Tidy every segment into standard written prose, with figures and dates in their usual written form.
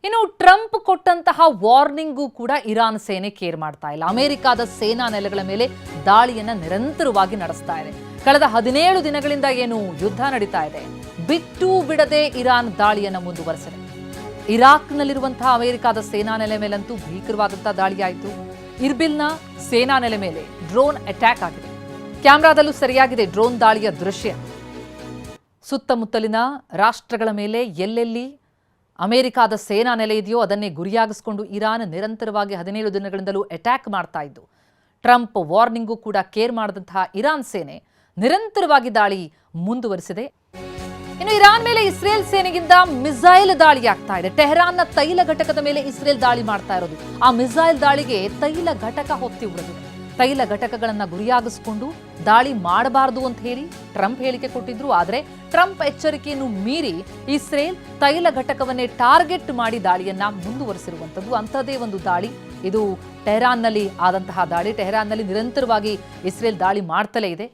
ಇನ್ನು ಟ್ರಂಪ್ ಕೊಟ್ಟಂತಹ ವಾರ್ನಿಂಗೂ ಕೂಡ ಇರಾನ್ ಸೇನೆ ಕೇರ್ ಮಾಡ್ತಾ ಇಲ್ಲ. ಅಮೆರಿಕದ ಸೇನಾ ನೆಲೆಗಳ ಮೇಲೆ ದಾಳಿಯನ್ನ ನಿರಂತರವಾಗಿ ನಡೆಸ್ತಾ ಇದೆ. ಕಳೆದ 17 ದಿನಗಳಿಂದ ಏನು ಯುದ್ಧ ನಡೀತಾ ಇದೆ, ಬಿಟ್ಟು ಬಿಡದೆ ಇರಾನ್ ದಾಳಿಯನ್ನ ಮುಂದುವರೆಸಿದೆ. ಇರಾಕ್ನಲ್ಲಿರುವಂತಹ ಅಮೆರಿಕದ ಸೇನಾ ನೆಲೆ ಮೇಲಂತೂ ಭೀಕರವಾದಂತಹ ದಾಳಿಯಾಯಿತು. ಇರ್ಬಿಲ್ನ ಸೇನಾ ನೆಲೆ ಮೇಲೆ ಡ್ರೋನ್ ಅಟ್ಯಾಕ್ ಆಗಿದೆ. ಕ್ಯಾಮೆರಾದಲ್ಲೂ ಸರಿಯಾಗಿದೆ ಡ್ರೋನ್ ದಾಳಿಯ ದೃಶ್ಯ. ಸುತ್ತಮುತ್ತಲಿನ ರಾಷ್ಟ್ರಗಳ ಮೇಲೆ ಎಲ್ಲೆಲ್ಲಿ ಅಮೆರಿಕದ ಸೇನಾ ನೆಲೆ ಇದೆಯೋ ಅದನ್ನೇ ಗುರಿಯಾಗಿಸಿಕೊಂಡು ಇರಾನ್ ನಿರಂತರವಾಗಿ 17 ದಿನಗಳಿಂದಲೂ ಅಟ್ಯಾಕ್ ಮಾಡ್ತಾ ಇದ್ದು, ಟ್ರಂಪ್ ವಾರ್ನಿಂಗೂ ಕೂಡ ಕೇರ್ ಮಾಡಿದಂತಹ ಇರಾನ್ ಸೇನೆ ನಿರಂತರವಾಗಿ ದಾಳಿ ಮುಂದುವರಿಸಿದೆ. ಇನ್ನು ಇರಾನ್ ಮೇಲೆ ಇಸ್ರೇಲ್ ಸೇನೆಗಿಂತ ಮಿಸೈಲ್ ದಾಳಿ ಆಗ್ತಾ ಇದೆ. ಟೆಹರಾನ್ನ ತೈಲ ಘಟಕದ ಮೇಲೆ ಇಸ್ರೇಲ್ ದಾಳಿ ಮಾಡ್ತಾ ಇರೋದು. ಆ ಮಿಸೈಲ್ ದಾಳಿಗೆ ತೈಲ ಘಟಕ ಹೊತ್ತಿ ಉಳಿದಿದೆ. ತೈಲ ಘಟಕಗಳನ್ನ ಗುರಿಯಾಗಿಸಿಕೊಂಡು ದಾಳಿ ಮಾಡಬಾರದು ಅಂತ ಹೇಳಿ ಟ್ರಂಪ್ ಹೇಳಿಕೆ ಕೊಟ್ಟಿದ್ರು. ಆದರೆ ಟ್ರಂಪ್ ಎಚ್ಚರಿಕೆಯನ್ನು ಮೀರಿ ಇಸ್ರೇಲ್ ತೈಲ ಘಟಕವನ್ನೇ ಟಾರ್ಗೆಟ್ ಮಾಡಿ ದಾಳಿಯನ್ನ ಮುಂದುವರಿಸಿರುವಂಥದ್ದು. ಅಂಥದ್ದೇ ಒಂದು ದಾಳಿ ಇದು ಟೆಹರಾನ್ನಲ್ಲಿ ಆದಂತಹ ದಾಳಿ. ಟೆಹರಾನ್ನಲ್ಲಿ ನಿರಂತರವಾಗಿ ಇಸ್ರೇಲ್ ದಾಳಿ ಮಾಡ್ತಲೇ ಇದೆ.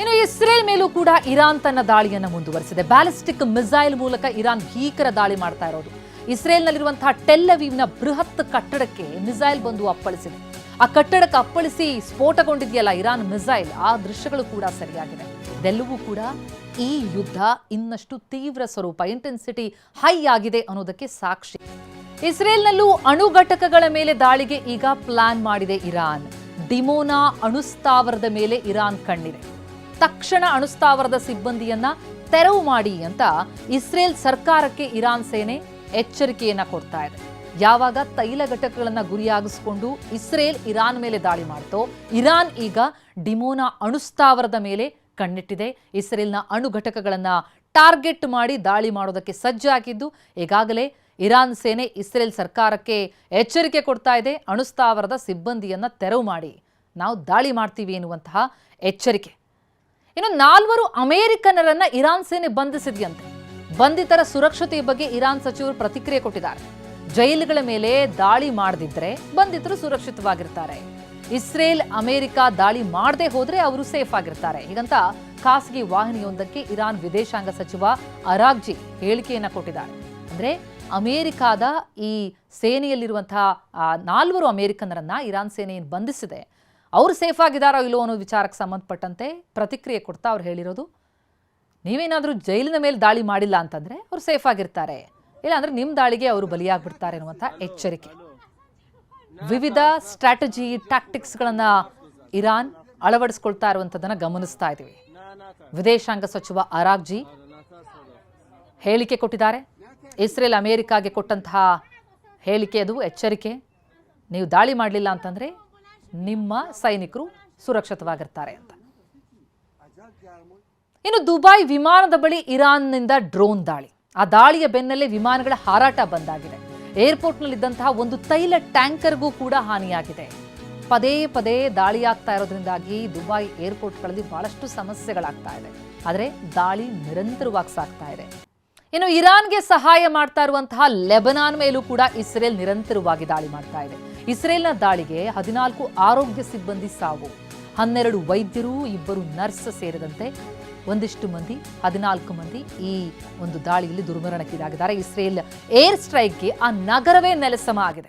ಇನ್ನು ಇಸ್ರೇಲ್ ಮೇಲೂ ಕೂಡ ಇರಾನ್ ತನ್ನ ದಾಳಿಯನ್ನು ಮುಂದುವರಿಸಿದೆ. ಬ್ಯಾಲಿಸ್ಟಿಕ್ ಮಿಸೈಲ್ ಮೂಲಕ ಇರಾನ್ ಭೀಕರ ದಾಳಿ ಮಾಡ್ತಾ ಇರೋದು. ಇಸ್ರೇಲ್ನಲ್ಲಿರುವಂತಹ ಟೆಲ್ ಅವೀವ್ನ ಬೃಹತ್ ಕಟ್ಟಡಕ್ಕೆ ಮಿಸೈಲ್ ಬಂದು ಅಪ್ಪಳಿಸಿದೆ. ಆ ಕಟ್ಟಡಕ್ಕೆ ಅಪ್ಪಳಿಸಿ ಸ್ಫೋಟಗೊಂಡಿದೆಯಲ್ಲ ಇರಾನ್ ಮಿಸೈಲ್, ಆ ದೃಶ್ಯಗಳು ಕೂಡ ಸರಿಯಾಗಿದೆ. ಇದೆಲ್ಲವೂ ಕೂಡ ಈ ಯುದ್ಧ ಇನ್ನಷ್ಟು ತೀವ್ರ ಸ್ವರೂಪ, ಇಂಟೆನ್ಸಿಟಿ ಹೈ ಆಗಿದೆ ಅನ್ನೋದಕ್ಕೆ ಸಾಕ್ಷಿ. ಇಸ್ರೇಲ್ನಲ್ಲೂ ಅಣು ಘಟಕಗಳ ಮೇಲೆ ದಾಳಿಗೆ ಈಗ ಪ್ಲಾನ್ ಮಾಡಿದೆ ಇರಾನ್. ಡಿಮೋನಾ ಅಣುಸ್ಥಾವರದ ಮೇಲೆ ಇರಾನ್ ಕಣ್ಣಿದೆ. ತಕ್ಷಣ ಅಣುಸ್ಥಾವರದ ಸಿಬ್ಬಂದಿಯನ್ನ ತೆರವು ಮಾಡಿ ಅಂತ ಇಸ್ರೇಲ್ ಸರ್ಕಾರಕ್ಕೆ ಇರಾನ್ ಸೇನೆ ಎಚ್ಚರಿಕೆಯನ್ನ ಕೊಡ್ತಾ ಇದೆ. ಯಾವಾಗ ತೈಲ ಘಟಕಗಳನ್ನ ಗುರಿಯಾಗಿಸಿಕೊಂಡು ಇಸ್ರೇಲ್ ಇರಾನ್ ಮೇಲೆ ದಾಳಿ ಮಾಡ್ತೋ, ಇರಾನ್ ಈಗ ಡಿಮೋನಾ ಅಣುಸ್ಥಾವರದ ಮೇಲೆ ಕಣ್ಣಿಟ್ಟಿದೆ. ಇಸ್ರೇಲ್ನ ಅಣು ಘಟಕಗಳನ್ನ ಟಾರ್ಗೆಟ್ ಮಾಡಿ ದಾಳಿ ಮಾಡೋದಕ್ಕೆ ಸಜ್ಜಾಗಿದ್ದು, ಈಗಾಗಲೇ ಇರಾನ್ ಸೇನೆ ಇಸ್ರೇಲ್ ಸರ್ಕಾರಕ್ಕೆ ಎಚ್ಚರಿಕೆ ಕೊಡ್ತಾ ಇದೆ. ಅಣುಸ್ಥಾವರದ ಸಿಬ್ಬಂದಿಯನ್ನ ತೆರವು ಮಾಡಿ, ನಾವು ದಾಳಿ ಮಾಡ್ತೀವಿ ಎನ್ನುವಂತಹ ಎಚ್ಚರಿಕೆ. ಇನ್ನು 4 ಅಮೆರಿಕನ್ನರನ್ನ ಇರಾನ್ ಸೇನೆ ಬಂಧಿಸಿದೆಯಂತೆ. ಬಂಧಿತರ ಸುರಕ್ಷತೆಯ ಬಗ್ಗೆ ಇರಾನ್ ಸಚಿವರು ಪ್ರತಿಕ್ರಿಯೆ ಕೊಟ್ಟಿದ್ದಾರೆ. ಜೈಲುಗಳ ಮೇಲೆ ದಾಳಿ ಮಾಡದಿದ್ರೆ ಬಂಧಿತರು ಸುರಕ್ಷಿತವಾಗಿರ್ತಾರೆ. ಇಸ್ರೇಲ್ ಅಮೆರಿಕ ದಾಳಿ ಮಾಡದೆ ಹೋದ್ರೆ ಅವರು ಸೇಫ್ ಆಗಿರ್ತಾರೆ. ಹೀಗಂತ ಖಾಸಗಿ ವಾಹಿನಿಯೊಂದಕ್ಕೆ ಇರಾನ್ ವಿದೇಶಾಂಗ ಸಚಿವ ಅರಾಗ್ಜಿ ಹೇಳಿಕೆಯನ್ನ ಕೊಟ್ಟಿದ್ದಾರೆ. ಅಂದ್ರೆ ಅಮೆರಿಕದ ಈ ಸೇನೆಯಲ್ಲಿರುವಂತಹ 4 ಅಮೆರಿಕನ್ನರನ್ನ ಇರಾನ್ ಸೇನೆ ಬಂಧಿಸಿದೆ, ಅವರು ಸೇಫ್ ಆಗಿದ್ದಾರೋ ಇಲ್ಲೋ ಅನ್ನೋ ವಿಚಾರಕ್ಕೆ ಸಂಬಂಧಪಟ್ಟಂತೆ ಪ್ರತಿಕ್ರಿಯೆ ಕೊಡ್ತಾ ಅವ್ರು ಹೇಳಿರೋದು, ನೀವೇನಾದರೂ ಜೈಲಿನ ಮೇಲೆ ದಾಳಿ ಮಾಡಿಲ್ಲ ಅಂತಂದ್ರೆ ಅವರು ಸೇಫ್ ಆಗಿರ್ತಾರೆ, ಇಲ್ಲ ಅಂದ್ರೆ ನಿಮ್ಮ ದಾಳಿಗೆ ಅವರು ಬಲಿಯಾಗ್ಬಿಡ್ತಾರೆ ಅನ್ನುವಂಥ ಎಚ್ಚರಿಕೆ. ವಿವಿಧ ಸ್ಟ್ರಾಟಜಿ ಟ್ಯಾಕ್ಟಿಕ್ಸ್ಗಳನ್ನ ಇರಾನ್ ಅಳವಡಿಸ್ಕೊಳ್ತಾ ಇರುವಂಥದ್ದನ್ನು ಗಮನಿಸ್ತಾ ಇದ್ದೀವಿ. ವಿದೇಶಾಂಗ ಸಚಿವ ಅರಾಗ್ಜಿ ಹೇಳಿಕೆ ಕೊಟ್ಟಿದ್ದಾರೆ. ಇಸ್ರೇಲ್ ಅಮೆರಿಕಾಗೆ ಕೊಟ್ಟಂತಹ ಹೇಳಿಕೆ ಅದು ಎಚ್ಚರಿಕೆ. ನೀವು ದಾಳಿ ಮಾಡಲಿಲ್ಲ ಅಂತಂದ್ರೆ ನಿಮ್ಮ ಸೈನಿಕರು ಸುರಕ್ಷಿತವಾಗಿರ್ತಾರೆ ಅಂತ. ಇನ್ನು ದುಬೈ ವಿಮಾನದ ಬಳಿ ಇರಾನ್ನಿಂದ ಡ್ರೋನ್ ದಾಳಿ. ಆ ದಾಳಿಯ ಬೆನ್ನಲ್ಲೇ ವಿಮಾನಗಳ ಹಾರಾಟ ಬಂದಾಗಿದೆ. ಏರ್ಪೋರ್ಟ್ನಲ್ಲಿದ್ದಂತಹ ಒಂದು ತೈಲ ಟ್ಯಾಂಕರ್ಗೂ ಕೂಡ ಹಾನಿಯಾಗಿದೆ. ಪದೇ ಪದೇ ದಾಳಿಯಾಗ್ತಾ ಇರೋದ್ರಿಂದಾಗಿ ದುಬೈ ಏರ್ಪೋರ್ಟ್ಗಳಲ್ಲಿ ಬಹಳಷ್ಟು ಸಮಸ್ಯೆಗಳಾಗ್ತಾ ಇದೆ. ಆದರೆ ದಾಳಿ ನಿರಂತರವಾಗಿ ಸಾಗ್ತಾ ಇದೆ. ಇನ್ನು ಇರಾನ್ಗೆ ಸಹಾಯ ಮಾಡ್ತಾ ಇರುವಂತಹ ಲೆಬನಾನ್ ಮೇಲೂ ಕೂಡ ಇಸ್ರೇಲ್ ನಿರಂತರವಾಗಿ ದಾಳಿ ಮಾಡ್ತಾ ಇದೆ. ಇಸ್ರೇಲ್ನ ದಾಳಿಗೆ 14 ಆರೋಗ್ಯ ಸಿಬ್ಬಂದಿ ಸಾವು, 12 ವೈದ್ಯರು, 2 ನರ್ಸ್ ಸೇರಿದಂತೆ ಒಂದಿಷ್ಟು ಮಂದಿ 14 ಮಂದಿ ಈ ಒಂದು ದಾಳಿಯಲ್ಲಿ ದುರ್ಮರಣಕ್ಕೀಡಾಗಿದ್ದಾರೆ. ಇಸ್ರೇಲ್ ಏರ್ ಸ್ಟ್ರೈಕ್ಗೆ ಆ ನಗರವೇ ನೆಲಸಮ ಆಗಿದೆ.